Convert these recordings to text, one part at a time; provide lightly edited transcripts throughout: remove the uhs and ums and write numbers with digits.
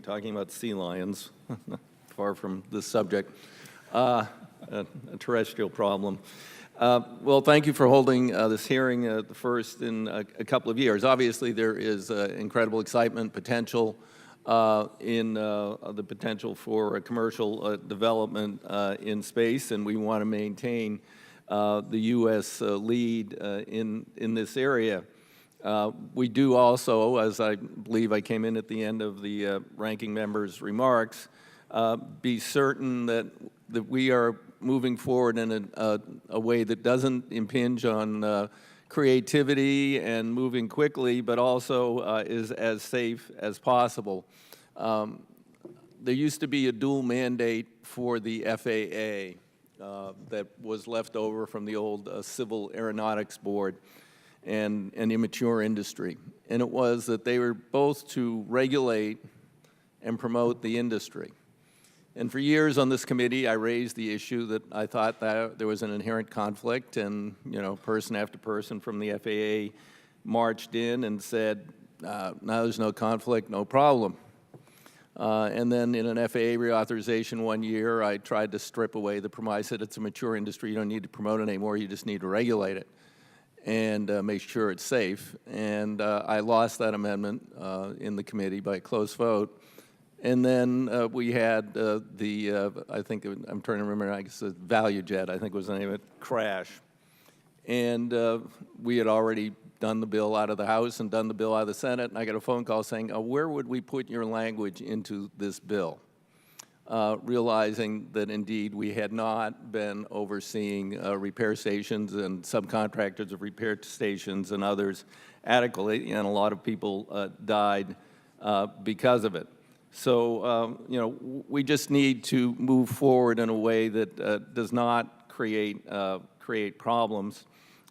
talking about sea lions, far from this subject, a terrestrial problem. Well, thank you for holding this hearing, the first in a couple of years. Obviously, there is incredible excitement, potential in the potential for a commercial development in space, and we want to maintain the U.S. lead in this area. We do also, as I believe I came in at the end of the ranking member's remarks, be certain that we are moving forward in a way that doesn't impinge on creativity and moving quickly, but also is as safe as possible. There used to be a dual mandate for the FAA that was left over from the old Civil Aeronautics Board and an immature industry. And it was that they were both to regulate and promote the industry. And for years on this committee, I raised the issue that I thought that there was an inherent conflict, and person after person from the FAA marched in and said, "No, there's no conflict, no problem." And then in an FAA reauthorization one year, I tried to strip away the premise that it's a mature industry, you don't need to promote it anymore, you just need to regulate it and make sure it's safe. And I lost that amendment in the committee by a close vote. And then we had I think, I'm trying to remember, I guess the ValueJet, I think was the name of it, crash. And we had already done the bill out of the House and done the bill out of the Senate, and I got a phone call saying, where would we put your language into this bill? Realizing that indeed we had not been overseeing repair stations and subcontractors of repair stations and others adequately, and a lot of people died because of it. So, we just need to move forward in a way that does not create problems.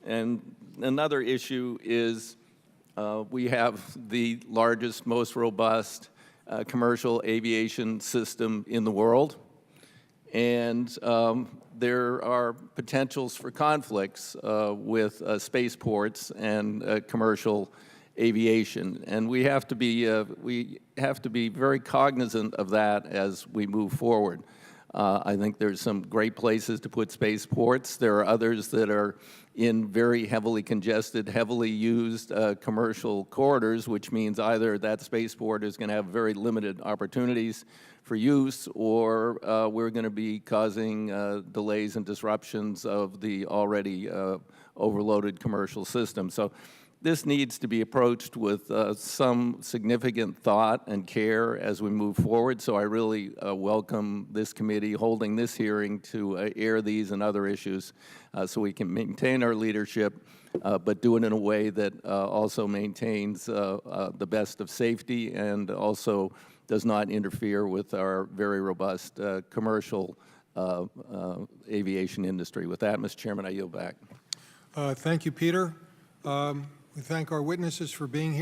And another issue is we have the largest, most robust commercial aviation system in the world, and there are potentials for conflicts with spaceports and commercial aviation, and we have to be very cognizant of that as we move forward. I think there's some great places to put spaceports. There are others that are in very heavily congested, heavily used commercial corridors, which means either that spaceport is going to have very limited opportunities for use, or we're going to be causing delays and disruptions of the already overloaded commercial system. So this needs to be approached with some significant thought and care as we move forward. So I really welcome this committee holding this hearing to air these and other issues so we can maintain our leadership, but do it in a way that also maintains the best of safety and also does not interfere with our very robust commercial aviation industry. With that, Mr. Chairman, I yield back. Thank you, Peter. We thank our witnesses for being here.